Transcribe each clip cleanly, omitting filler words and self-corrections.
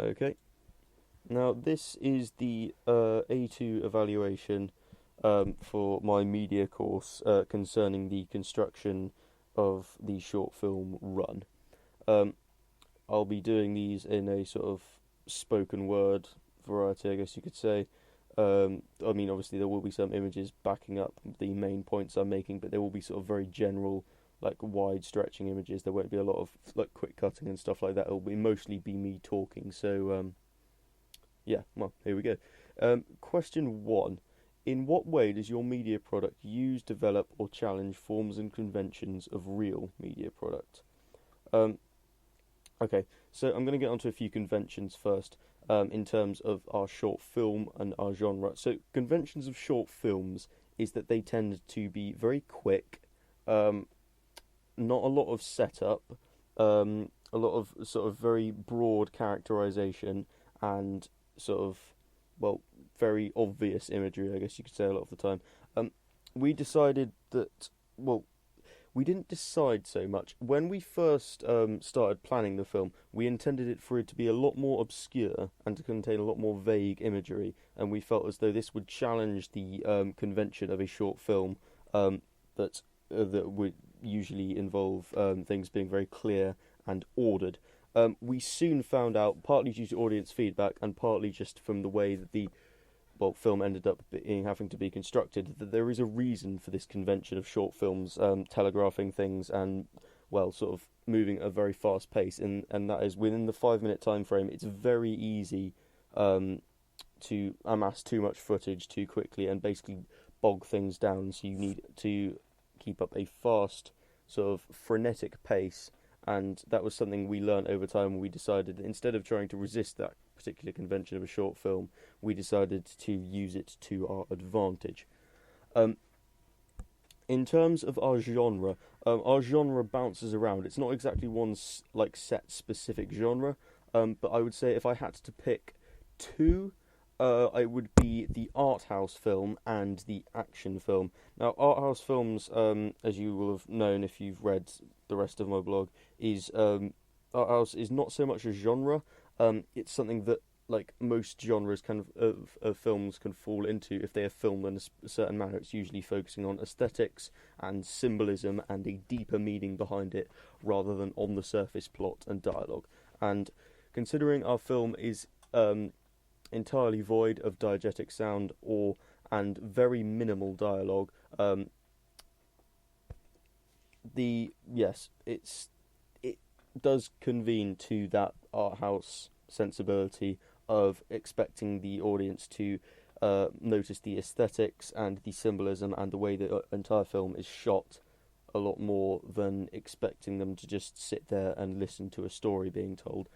Okay. Now, this is the A2 evaluation for my media course concerning the construction of the short film Run. Um, I'll be doing these in a sort of spoken word variety, I guess you could say. I mean, obviously, there will be some images backing up the main points I'm making, but there will be sort of very general, like wide stretching images. There won't be a lot of like quick cutting and stuff like that. It'll be mostly be me talking. So, yeah, well, here we go. Question one. In what way does your media product use, develop, or challenge forms and conventions of real media product? Um, okay, so I'm going to get onto a few conventions first in terms of our short film and our genre. So, conventions of short films is that they tend to be very quick, um, not a lot of setup, a lot of sort of very broad characterization, and sort of, well, very obvious imagery, I guess you could say a lot of the time. Um, we decided that, well, we didn't decide so much. When we first started planning the film, we intended it for it to be a lot more obscure and to contain a lot more vague imagery, and we felt as though this would challenge the convention of a short film that that would usually involve things being very clear and ordered. We soon found out, partly due to audience feedback and partly just from the way that the film ended up being having to be constructed, that there is a reason for this convention of short films telegraphing things and, well, sort of moving at a very fast pace, and that is within the 5 minute time frame. It's very easy to amass too much footage too quickly and basically bog things down. So you need to keep up a fast, sort of frenetic pace. And that was something we learned over time. When we decided that instead of trying to resist that particular convention of a short film, we decided to use it to our advantage. Um, in terms of our genre bounces around. It's not exactly one like set specific genre, but I would say if I had to pick two, it would be the art house film and the action film. Now, art house films, as you will have known if you've read the rest of my blog, is art house is not so much a genre. It's something that like most genres of films can fall into if they are filmed in a certain manner. It's usually focusing on aesthetics and symbolism and a deeper meaning behind it rather than on the surface plot and dialogue. And considering our film is entirely void of diegetic sound or and very minimal dialogue, the yes, it does convene to that art house sensibility of expecting the audience to notice the aesthetics and the symbolism and the way the entire film is shot a lot more than expecting them to just sit there and listen to a story being told.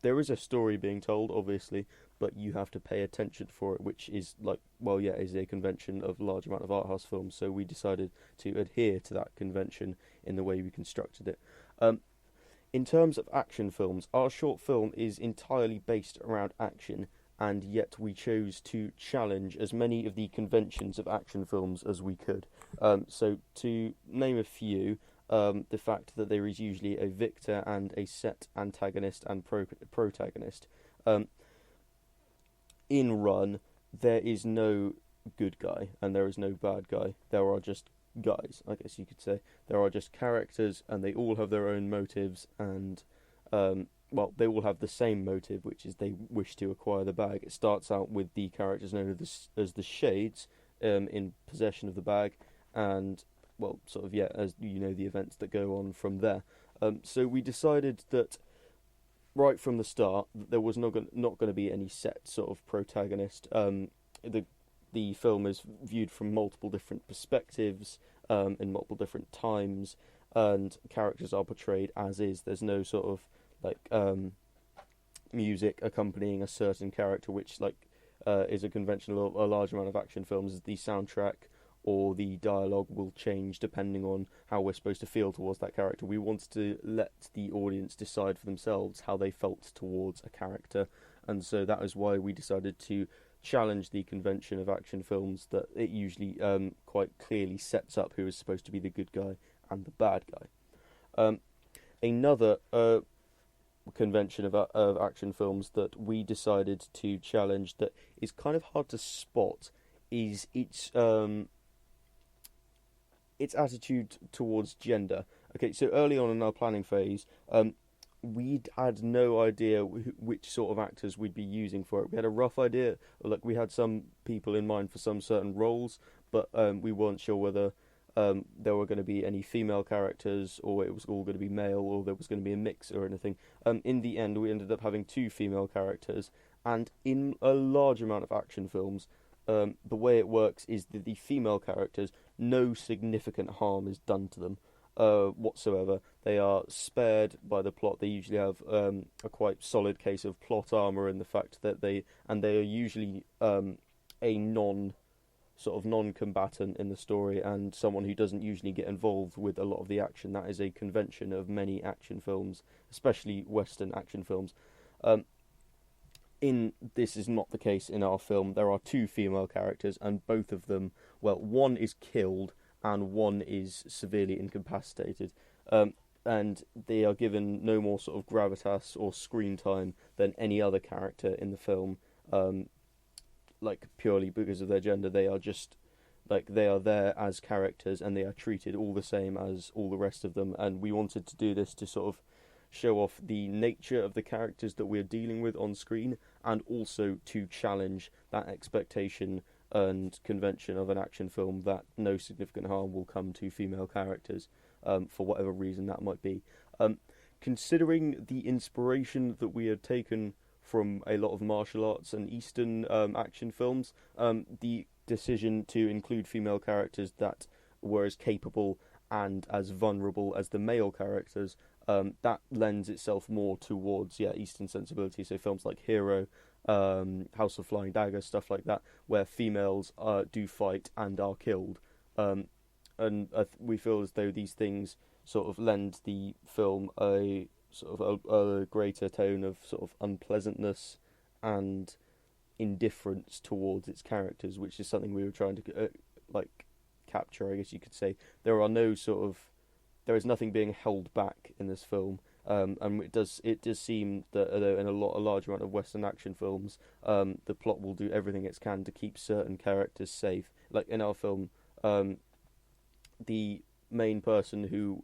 There is a story being told, obviously, but you have to pay attention for it, which is like, well, yeah, is a convention of a large amount of art house films. So we decided to adhere to that convention in the way we constructed it. In terms of action films, our short film is entirely based around action, and yet we chose to challenge as many of the conventions of action films as we could. So, to name a few, the fact that there is usually a victor and a set antagonist and protagonist. Um, in Run, there is no good guy and there is no bad guy. There are just guys, I guess you could say. There are just characters, and they all have their own motives, and well, they all have the same motive, which is they wish to acquire the bag. It starts out with the characters known as the Shades in possession of the bag, and well, sort of yeah, as you know, the events that go on from there. So we decided that right from the start that there was not going to be any set sort of protagonist. The film is viewed from multiple different perspectives, in multiple different times, and characters are portrayed as is. There's no sort of like music accompanying a certain character, which like is a conventional. A large amount of action films, the soundtrack or the dialogue will change depending on how we're supposed to feel towards that character. We wanted to let the audience decide for themselves how they felt towards a character, and so that is why we decided to challenge the convention of action films that it usually quite clearly sets up who is supposed to be the good guy and the bad guy. Another convention of action films that we decided to challenge, that is kind of hard to spot, is its attitude towards gender. Okay, so early on in our planning phase, we'd had no idea which sort of actors we'd be using for it. We had a rough idea, like we had some people in mind for some certain roles, but we weren't sure whether there were going to be any female characters, or it was all going to be male, or there was going to be a mix or anything. In the end, we ended up having two female characters, and in a large amount of action films, the way it works is that the female characters, no significant harm is done to them whatsoever. They are spared by the plot. They usually have a quite solid case of plot armor in the fact that they are usually a non-combatant in the story, and someone who doesn't usually get involved with a lot of the action. That is a convention of many action films, especially Western action films. This is not the case in our film. There are two female characters, and both of them, well, one is killed and one is severely incapacitated. And they are given no more sort of gravitas or screen time than any other character in the film. Like, purely because of their gender, they are just, like, they are there as characters, and they are treated all the same as all the rest of them. And we wanted to do this to sort of show off the nature of the characters that we're dealing with on screen, and also to challenge that expectation and convention of an action film that no significant harm will come to female characters, for whatever reason that might be. Considering the inspiration that we had taken from a lot of martial arts and Eastern action films, the decision to include female characters that were as capable and as vulnerable as the male characters, that lends itself more towards Eastern sensibility. So films like Hero, House of Flying Daggers, stuff like that, where females do fight and are killed. And we feel as though these things sort of lend the film a sort of a greater tone of sort of unpleasantness and indifference towards its characters, which is something we were trying to capture, I guess you could say. There is nothing being held back in this film, and it does seem that in a large amount of Western action films, the plot will do everything it can to keep certain characters safe. Like in our film, the main person who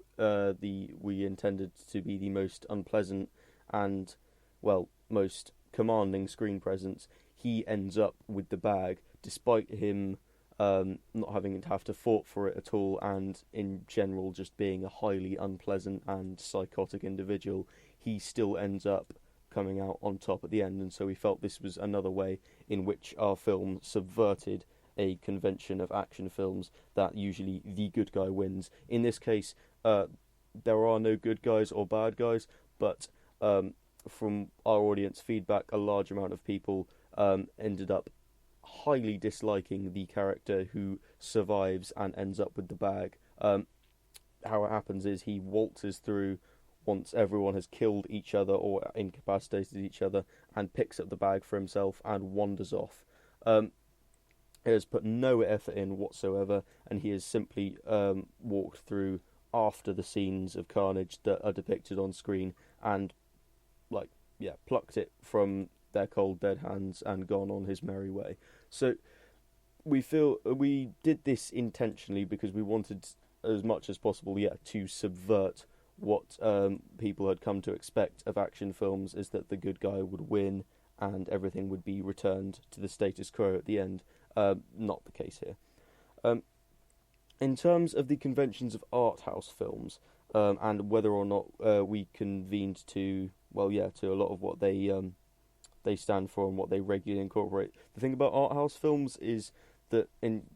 we intended to be the most unpleasant and, well, most commanding screen presence, he ends up with the bag, despite him not having to have to fought for it at all, and in general just being a highly unpleasant and psychotic individual. He still ends up coming out on top at the end, and so we felt this was another way in which our film subverted a convention of action films that usually the good guy wins. In this case, there are no good guys or bad guys, but from our audience feedback, a large amount of people ended up highly disliking the character who survives and ends up with the bag. How it happens is he waltzes through once everyone has killed each other or incapacitated each other, and picks up the bag for himself and wanders off. He has put no effort in whatsoever, and he has simply walked through after the scenes of carnage that are depicted on screen, and plucked it from their cold dead hands and gone on his merry way. So we feel we did this intentionally because we wanted as much as possible to subvert what people had come to expect of action films, is that the good guy would win and everything would be returned to the status quo at the end. Not the case here. In terms of the conventions of art house films, and whether or not we convened to a lot of what they stand for and what they regularly incorporate. The thing about art house films is that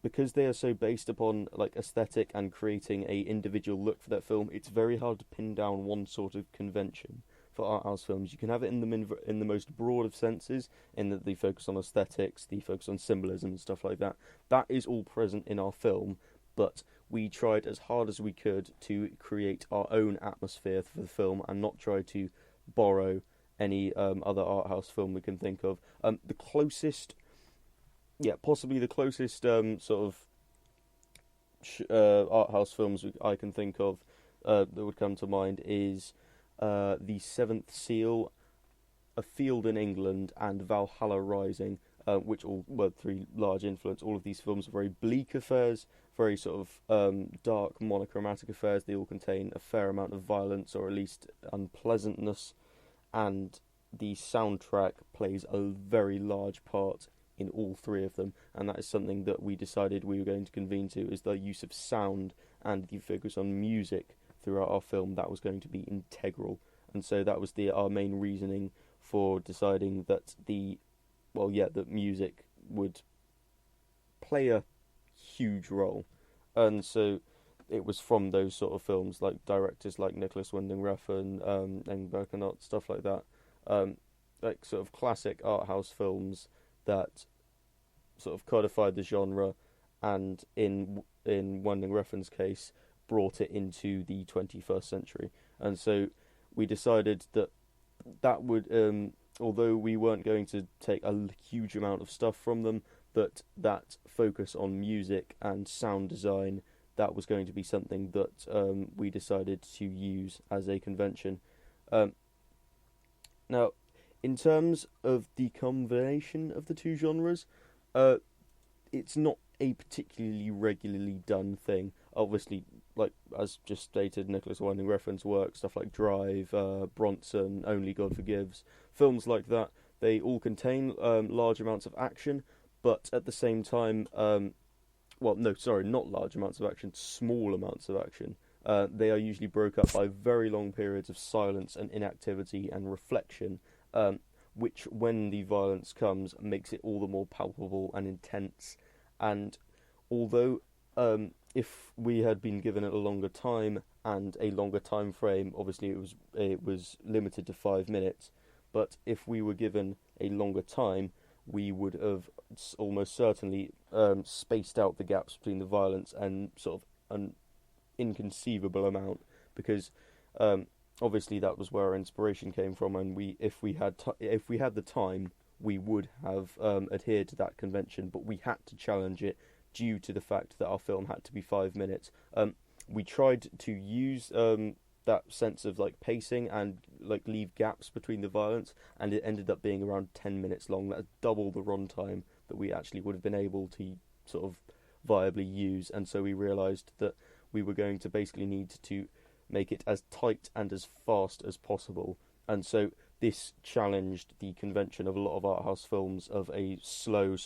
because they are so based upon like aesthetic and creating a individual look for that film, it's very hard to pin down one sort of convention for art house films. You can have it in the most broad of senses, in that they focus on aesthetics, they focus on symbolism and stuff like that. That is all present in our film, but we tried as hard as we could to create our own atmosphere for the film and not try to borrow any other art house film we can think of. Possibly the closest art house films I can think of that would come to mind is The Seventh Seal, A Field in England, and Valhalla Rising, which all were three large influence. All of these films are very bleak affairs, very sort of dark, monochromatic affairs. They all contain a fair amount of violence, or at least unpleasantness, and the soundtrack plays a very large part in all three of them, and that is something that we decided we were going to convene to, is the use of sound and the focus on music throughout our film. That was going to be integral, and so that was our main reasoning for deciding that that music would play a huge role. And so it was from those sort of films, like directors like Nicholas Winding Refn, Ingmar Bergman, stuff like that, like sort of classic art house films that sort of codified the genre, and in Winding Refn's case, brought it into the 21st century. And so we decided that would, although we weren't going to take a huge amount of stuff from them, that focus on music and sound design, that was going to be something that we decided to use as a convention. Now, in terms of the combination of the two genres, it's not a particularly regularly done thing. Obviously, like as just stated, Nicholas Winding Refn's work, stuff like Drive, Bronson, Only God Forgives, films like that, they all contain large amounts of action, but at the same time, not large amounts of action, small amounts of action. They are usually broken up by very long periods of silence and inactivity and reflection, which, when the violence comes, makes it all the more palpable and intense. And although if we had been given it a longer time and a longer time frame, obviously it was limited to 5 minutes, but if we were given a longer time, we would have almost certainly spaced out the gaps between the violence and sort of an inconceivable amount, because obviously that was where our inspiration came from, and if we had the time, we would have adhered to that convention, but we had to challenge it due to the fact that our film had to be 5 minutes. We tried to use that sense of like pacing and like leave gaps between the violence, and it ended up being around 10 minutes long. That's double the runtime that we actually would have been able to sort of viably use, and so we realised that we were going to basically need to make it as tight and as fast as possible. And so this challenged the convention of a lot of art house films of a slow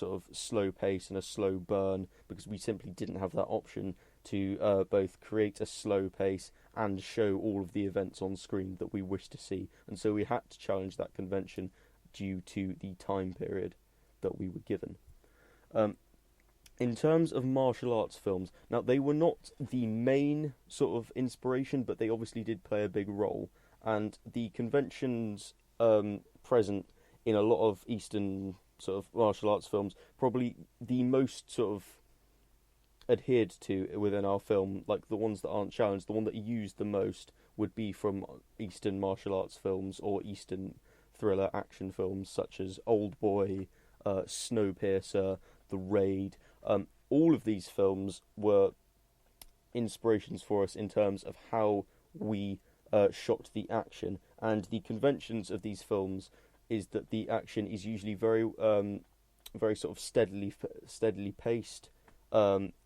pace and a slow burn, because we simply didn't have that option to both create a slow pace and show all of the events on screen that we wished to see. And so we had to challenge that convention due to the time period that we were given. In terms of martial arts films, now they were not the main sort of inspiration, but they obviously did play a big role. And the conventions present in a lot of Eastern sort of martial arts films, probably the most sort of adhered to within our film, like the ones that aren't challenged, the one that used the most would be from Eastern martial arts films or Eastern thriller action films such as Old Boy, Snowpiercer, The Raid. All of these films were inspirations for us in terms of how we shot the action, and the conventions of these films is that the action is usually very sort of steadily paced,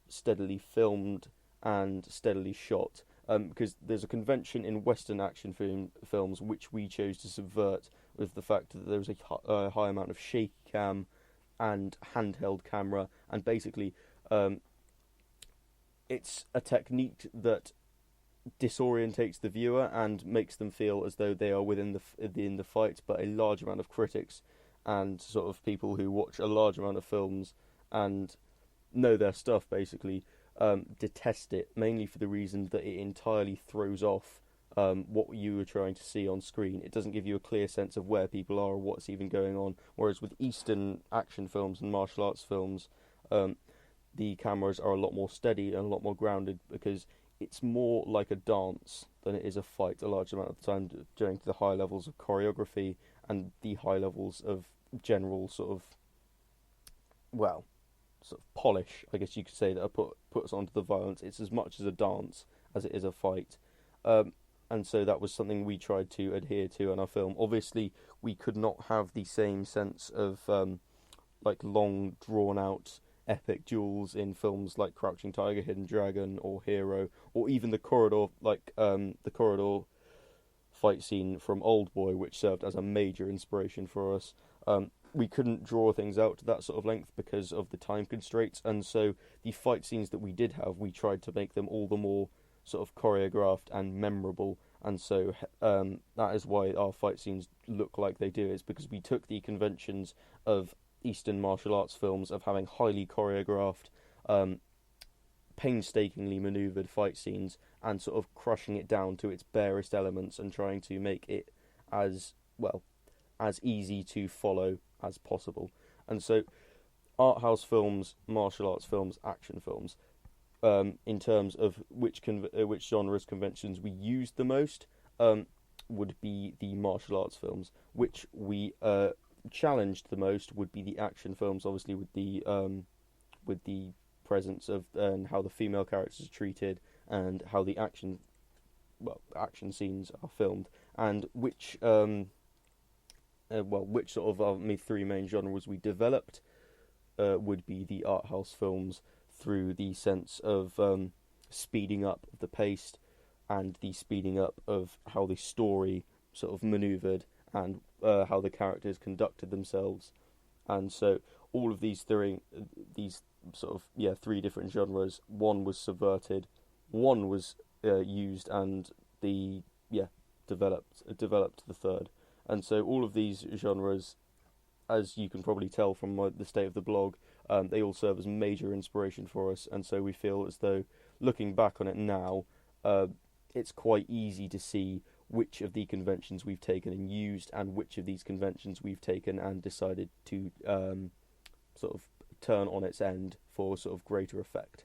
steadily filmed, and steadily shot. Because there's a convention in Western action films which we chose to subvert, with the fact that there was a high amount of shaky cam and handheld camera, and basically it's a technique that disorientates the viewer and makes them feel as though they are within the fight, but a large amount of critics and sort of people who watch a large amount of films and know their stuff basically detest it, mainly for the reason that it entirely throws off what you were trying to see on screen. It doesn't give you a clear sense of where people are or what's even going on, whereas with Eastern action films and martial arts films, the cameras are a lot more steady and a lot more grounded, because it's more like a dance than it is a fight a large amount of the time, during the high levels of choreography and the high levels of general sort of polish, I guess you could say, that are puts onto the violence. It's as much as a dance as it is a fight. and so that was something we tried to adhere to in our film. Obviously, we could not have the same sense of like long drawn out epic duels in films like Crouching Tiger, Hidden Dragon, or Hero, or even the corridor fight scene from Old Boy, which served as a major inspiration for us. We couldn't draw things out to that sort of length because of the time constraints, and so the fight scenes that we did have, we tried to make them all the more sort of choreographed and memorable. And so that is why our fight scenes look like they do. Is because we took the conventions of Eastern martial arts films of having highly choreographed, painstakingly maneuvered fight scenes and sort of crushing it down to its barest elements and trying to make it as well as easy to follow as possible. And so art house films, martial arts films, action films, in terms of which genres conventions we used the most, would be the martial arts films. Which we challenged the most would be the action films, obviously with the presence of and how the female characters are treated and how the action scenes are filmed, and which which sort of three main genres we developed would be the art house films through the sense of speeding up the pace and the speeding up of how the story sort of maneuvered and how the characters conducted themselves. And so all of these three different genres, one was subverted, one was used, and developed the third. And so all of these genres, as you can probably tell from the state of the blog, they all serve as major inspiration for us. And so we feel as though, looking back on it now, it's quite easy to see which of the conventions we've taken and used, and which of these conventions we've taken and decided to sort of turn on its end for sort of greater effect.